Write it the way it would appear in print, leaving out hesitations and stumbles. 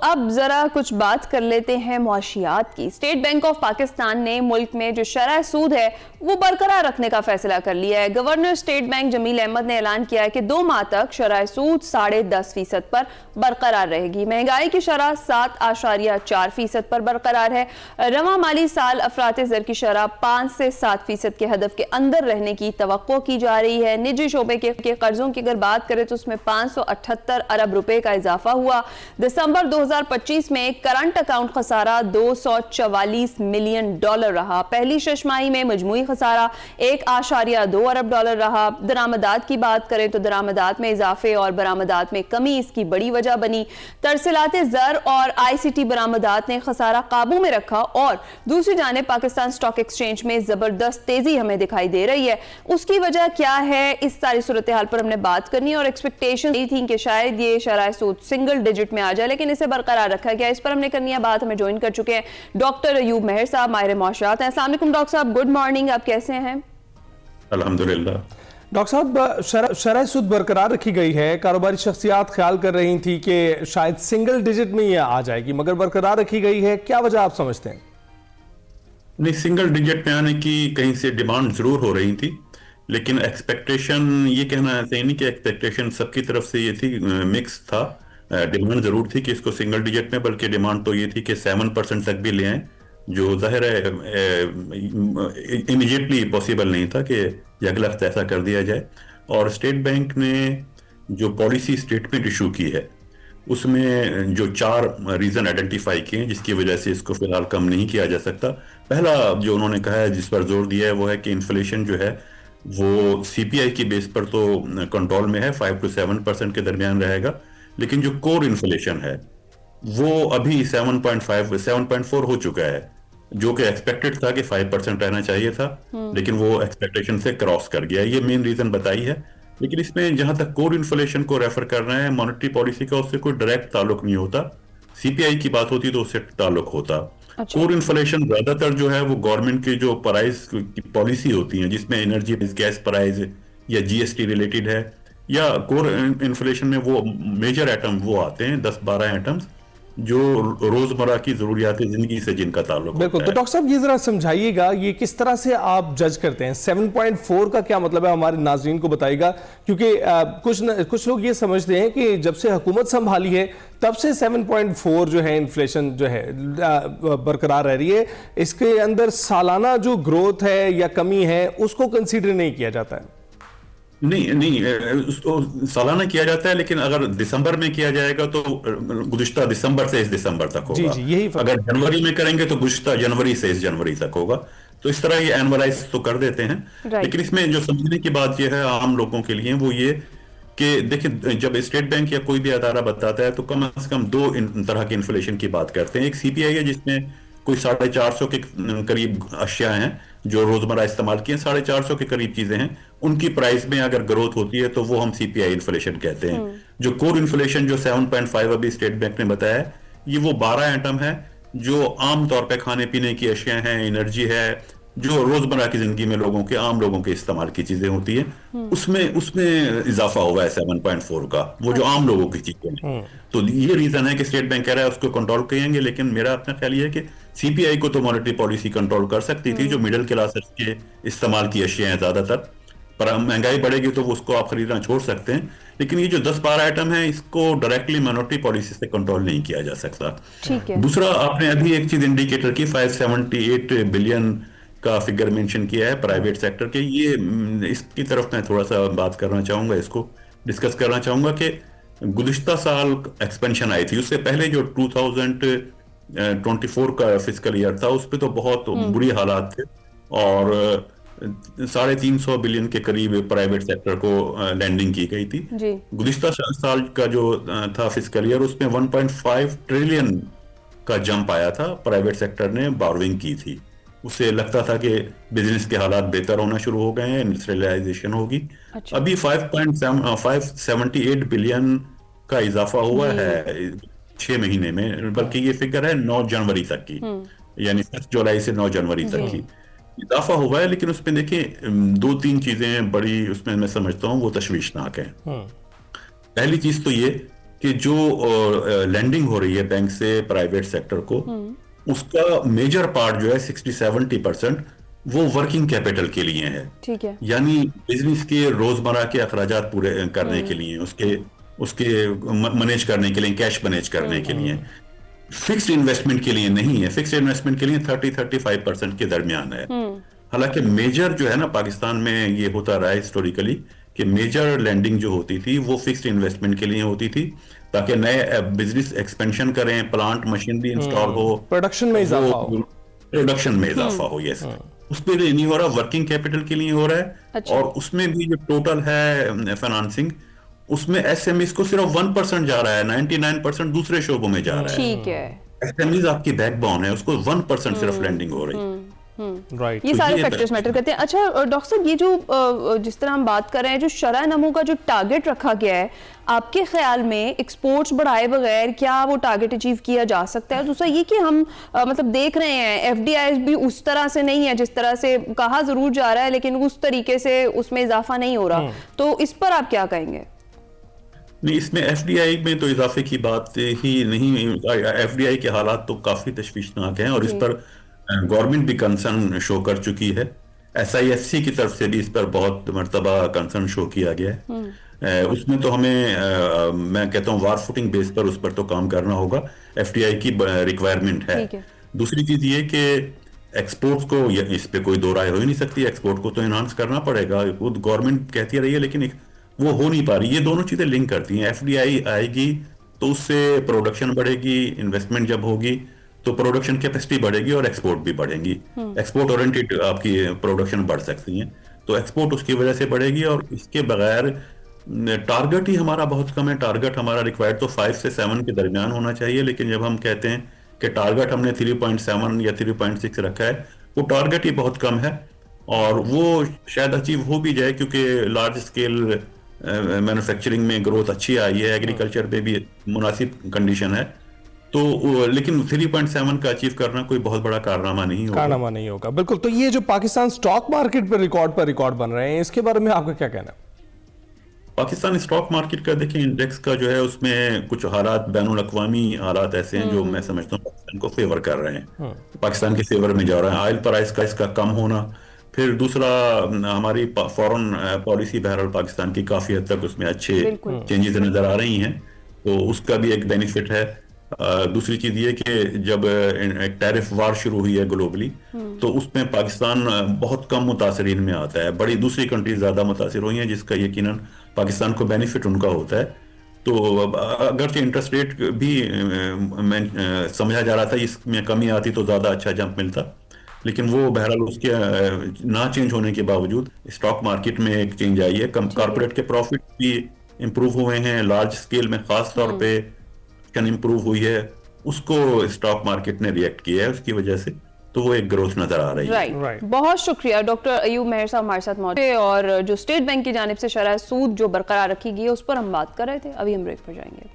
अब जरा कुछ बात कर लेते हैं मुआशियात की। स्टेट बैंक ऑफ पाकिस्तान ने मुल्क में जो शरह सूद है वो बरकरार रखने का फैसला कर लिया है। Governor state bank Jamil Ahmed ने ऐलान किया है कि 2 माह तक शरह सूद 10.5% पर बरकरार रहेगी। महंगाई की शरह 7.4% पर बरकरार है। रवां माली साल अफराते ज़र की शरह 5 से 7% के हदफ के अंदर रहने की तवक्को की जा रही है। निजी शोबे के कर्जों की अगर बात करें तो उसमें 578 अरब रुपए का इजाफा हुआ। दिसंबर 2025 में करंट अकाउंट खसारा $244 मिलियन रहा। पहली छमाही में मजमूई खसारा $1.2 अरब रहा। दरामदात की बात करें तो दरामदात में इजाफे और बरामदात में कमी इसकी बड़ी वजह बनी। तरसीलात ज़र और ICT बरामदात ने खसारा काबू में रखा और दूसरी जानिब पाकिस्तान स्टॉक एक्सचेंज में जबरदस्त तेजी हमें दिखाई दे रही है। उसकी वजह क्या है, इस सारी सूरत हाल पर हमने बात करनी है और एक्सपेक्टेशन थी कि शायद ये शरह सूद सिंगल डिजिट में आ जाए, लेकिन इसे बरकरार रखा गया। इस पर हमने करनी है बात। हमें ज्वाइन कर चुके हैं डॉक्टर अयूब मेहर साहब, माहिर मौशूआत हैं। अस्सलाम वालेकुम डॉक्टर साहब, गुड मॉर्निंग, आप कैसे हैं? अल्हम्दुलिल्लाह। डॉक्टर साहब, शरह सूद बरकरार रखी गई है। कारोबारी शख्सियात ख्याल कर रही थी कि शायद सिंगल डिजिट में ये आ जाएगी, मगर बरकरार रखी गई है। क्या वजह आप समझते हैं? नहीं, सिंगल डिजिट में आने की कहीं से डिमांड जरूर हो रही थी, लेकिन एक्सपेक्टेशन, ये कहना सही नहीं कि एक्सपेक्टेशन सबकी तरफ से ये थी, मिक्स था। डिमांड जरूर थी कि इसको सिंगल डिजिट में, बल्कि डिमांड तो ये थी कि 7% तक भी ले आए, जो जाहिर है इमीडिएटली पॉसिबल नहीं था कि अगला हफ्ता ऐसा कर दिया जाए। और स्टेट बैंक ने जो पॉलिसी स्टेटमेंट इशू की है उसमें जो 4 रीजन आइडेंटिफाई किए हैं जिसकी वजह से इसको फिलहाल कम नहीं किया जा सकता। पहला जो उन्होंने कहा है, जिस पर जोर दिया है, वो है कि इन्फ्लेशन जो है वो CPI की बेस पर तो कंट्रोल में है, 5 to 7% के दरमियान रहेगा, लेकिन जो कोर इन्फ्लेशन है वो अभी 7.4 हो चुका है, जो कि एक्सपेक्टेड था कि 5% रहना चाहिए था, लेकिन वो एक्सपेक्टेशन से क्रॉस कर गया। ये मेन रीजन बताई है। लेकिन इसमें जहां तक कोर इन्फ्लेशन को रेफर करना है, मॉनेटरी पॉलिसी का उससे कोई डायरेक्ट ताल्लुक नहीं होता। CPI की बात होती तो उससे ताल्लुक होता। अच्छा। कोर इन्फ्लेशन ज्यादातर जो है वो गवर्नमेंट की जो प्राइस की पॉलिसी होती है, जिसमें एनर्जी गैस प्राइस या GST रिलेटेड है, या कोर इन्फ्लेशन में वो मेजर आइटम वो आते हैं 10-12 आइटम्स जो रोजमर्रा की जरूरियात जिंदगी से जिनका ताल्लुक बिल्कुल। होता है। तो डॉक्टर साहब, ये जरा समझाइएगा, ये किस तरह से आप जज करते हैं? 7.4 का क्या मतलब है, हमारे नाज़रीन को बताइएगा, क्योंकि कुछ लोग ये समझते हैं कि जब से हुकूमत संभाली है तब से 7.4 जो है इन्फ्लेशन जो है बरकरार रह रही है। इसके अंदर सालाना जो ग्रोथ है या कमी है उसको कंसीडर नहीं किया जाता है। नहीं, उसको सालाना किया जाता है, लेकिन अगर दिसंबर में किया जाएगा तो गुज़िश्ता दिसंबर से इस दिसंबर तक होगा। जी, यही अगर जनवरी में करेंगे तो गुज़िश्ता जनवरी से इस जनवरी तक होगा। तो इस तरह ये एनुअलाइज तो कर देते हैं। लेकिन इसमें जो समझने की बात यह है आम लोगों के लिए, वो ये कि देखिए, जब स्टेट बैंक या कोई भी अदारा बताता है तो कम से कम 2 तरह के इन्फ्लेशन की बात करते हैं। एक CPI है जिसमें कोई 450 के करीब अशिया हैं जो रोजमर्रा इस्तेमाल किए, 450 के करीब चीजें हैं, उनकी प्राइस में अगर ग्रोथ होती है तो वो हम CPI इन्फ्लेशन कहते हैं। जो कोर इन्फ्लेशन जो 7.5 अभी स्टेट बैंक ने बताया है, ये वो 12 आइटम है जो आम तौर पे खाने पीने की अशिया हैं, एनर्जी है, जो रोजमर्रा की जिंदगी में आम लोगों के इस्तेमाल की चीजें होती हैं, उसमें इजाफा हुआ है 7.4 का, वो जो आम लोगों की चीजें हैं। तो ये रीजन है कि स्टेट बैंक कह रहा है उसको कंट्रोल करेंगे, लेकिन मेरा अपना ख्याल ये है कि CPI को तो मॉनेटरी पॉलिसी कंट्रोल कर सकती थी, जो मिडिल क्लास के इस्तेमाल की अशिया हैं ज्यादातर, पर महंगाई बढ़ेगी तो उसको आप खरीदना छोड़ सकते हैं। लेकिन ये जो 10-12 आइटम है, इसको डायरेक्टली मॉनेटरी पॉलिसी से कंट्रोल नहीं किया जा सकता। ठीक है। दूसरा, आपने अभी एक चीज इंडिकेटर की 578 बिलियन का फिगर मेंशन किया है प्राइवेट सेक्टर के, ये इसकी तरफ मैं थोड़ा सा बात करना चाहूंगा, इसको डिस्कस करना चाहूंगा कि गुज़िश्ता साल एक्सपेंशन आई थी, उससे पहले जो 2024 का फिस्कल ईयर था उस पे तो बहुत बुरी हालात थे, और 350 बिलियन के करीब प्राइवेट सेक्टर को लैंडिंग की गई थी। गुज़िश्ता साल का जो था फिस्कल ईयर, उसमें 1.5 ट्रिलियन का जंप आया था, प्राइवेट सेक्टर ने बोरोइंग की थी। उससे लगता था कि बिजनेस के हालात बेहतर होना शुरू हो गए हैं, इंडस्ट्रियलाइजेशन होगी। अच्छा। अभी 578 बिलियन का इजाफा हुआ है 6 महीने में, बल्कि ये फिगर है 9 जनवरी तक की, यानी 7 जुलाई से 9 जनवरी तक की इजाफा हुआ है। लेकिन उसमें देखिए 2-3 चीजें बड़ी उसमें मैं समझता हूँ वो तशवीशनाक है। पहली चीज तो ये कि जो लैंडिंग हो रही है बैंक से प्राइवेट सेक्टर को, उसका मेजर पार्ट जो है 60-70% वो वर्किंग कैपिटल के लिए है। ठीक है। यानी बिजनेस के रोजमर्रा के अखराजात पूरे करने के लिए, उसके उसके मैनेज करने के लिए, कैश मैनेज करने के लिए, फिक्स्ड इन्वेस्टमेंट के लिए नहीं है। फिक्स्ड इन्वेस्टमेंट के लिए 30-35% के दरमियान है। हालांकि मेजर जो है ना, पाकिस्तान में ये होता रहा है हिस्टोरिकली कि मेजर लैंडिंग जो होती थी वो फिक्स्ड इन्वेस्टमेंट के लिए होती थी, ताकि नए बिजनेस एक्सपेंशन करें, प्लांट मशीनरी इंस्टॉल हो, प्रोडक्शन में इजाफा हो। प्रोडक्शन में इजाफा हो। यस, उस पर नहीं हो रहा, वर्किंग कैपिटल के लिए हो रहा है। अच्छा। और उसमें भी जो टोटल है फाइनेंसिंग, उसमें एसएमईज को सिर्फ 1% जा रहा है, 99% दूसरे शोबों में जा रहा है। ठीक है। एसएमईज आपकी बैकबोन है, उसको 1% सिर्फ लैंडिंग हो रही है। राइट। ये तो सारे ये फैक्टर्स मैटर करते हैं। अच्छा डॉक्टर साहब, ये जो जिस तरह हम बात कर रहे हैं, जो शरह नमू का जो टारगेट रखा गया है, आपके ख्याल में एक्सपोर्ट्स बढ़ाए बगैर क्या वो टारगेट अचीव किया जा सकता है? दूसरा ये कि हम मतलब देख रहे हैं एफडीआई भी उस तरह से नहीं है, जिस तरह से कहा जरूर जा रहा है लेकिन उस तरीके से उसमें इजाफा नहीं हो रहा, तो इस पर आप क्या कहेंगे? नहीं, इसमें एफडीआई में तो इजाफे की बात ही नहीं। एफडीआई के हालात तो काफी तशवीशनाक हैं और इस पर गवर्नमेंट भी कंसर्न शो कर चुकी है। एसआईएफसी की तरफ से भी इस पर बहुत मर्तबा कंसर्न शो किया गया है। उसमें तो हमें मैं कहता हूँ वार फुटिंग बेस पर उस पर तो काम करना होगा। एफडीआई की रिक्वायरमेंट है। दूसरी चीज ये कि एक्सपोर्ट्स को, इस पे कोई दो राय हो ही नहीं सकती, एक्सपोर्ट को तो एनहांस करना पड़ेगा। खुद गवर्नमेंट कहती रही है लेकिन वो हो नहीं पा रही। ये दोनों चीजें लिंक करती हैं। एफडीआई आएगी तो उससे प्रोडक्शन बढ़ेगी, इन्वेस्टमेंट जब होगी तो प्रोडक्शन कैपेसिटी बढ़ेगी और एक्सपोर्ट भी बढ़ेंगी। एक्सपोर्ट ओरिएंटेड आपकी प्रोडक्शन बढ़ सकती है, तो एक्सपोर्ट उसकी वजह से बढ़ेगी। और इसके बगैर टारगेट ही हमारा बहुत कम है। टारगेट हमारा रिक्वायर्ड तो 5 से 7 के दरमियान होना चाहिए, लेकिन जब हम कहते हैं कि टारगेट हमने 3.7 या 3.6 रखा है, वो टारगेट ही बहुत कम है। और वो शायद अचीव हो भी जाए क्योंकि लार्ज स्केल मैन्युफैक्चरिंग में ग्रोथ अच्छी आई है, एग्रीकल्चर पे भी मुनासिब कंडीशन है। तो लेकिन 3.7 का अचीव करना कोई बहुत बड़ा कारनामा नहीं होगा। बिल्कुल। तो ये जो पाकिस्तान स्टॉक मार्केट पर रिकॉर्ड बन रहे हैं, इसके बारे में आपका क्या कहना है? पाकिस्तान स्टॉक मार्केट का देखिए, इंडेक्स का जो है उसमें कुछ हालात, बैनुल अक़वामी हालात ऐसे हैं जो मैं समझता हूँ पाकिस्तान को फेवर कर रहे हैं, पाकिस्तान के फेवर में जा रहे हैं। ऑयल प्राइस का इसका कम होना, फिर दूसरा हमारी फॉरेन पॉलिसी बहरहाल पाकिस्तान की काफी हद तक उसमें अच्छे चेंजेस नजर आ रही हैं, तो उसका भी एक बेनिफिट है। दूसरी चीज ये कि जब एक टैरिफ वार शुरू हुई है ग्लोबली, तो उसमें पाकिस्तान बहुत कम मुतासरीन में आता है। बड़ी दूसरी कंट्रीज ज्यादा मुतासिर हुई हैं, जिसका यकीनन पाकिस्तान को बेनिफिट उनका होता है। तो अगरचे इंटरेस्ट रेट भी समझा जा रहा था इसमें कमी आती तो ज्यादा अच्छा जंप मिलता, लेकिन वो बहरहाल उसके ना चेंज होने के बावजूद स्टॉक मार्केट में एक चेंज आई है। कॉर्पोरेट के प्रॉफिट भी इंप्रूव हुए हैं, लार्ज स्केल में खास तौर पे इंप्रूव हुई है, उसको स्टॉक मार्केट ने रिएक्ट किया है, उसकी वजह से तो वो एक ग्रोथ नजर आ रही है। राइट। बहुत शुक्रिया डॉक्टर अयूब मेहर साहब हमारे साथ मौजूद थे, और जो स्टेट बैंक की जानिब से शरह सूद जो बरकरार रखी गई है उस पर हम बात कर रहे थे। अभी हम ब्रेक पर जाएंगे।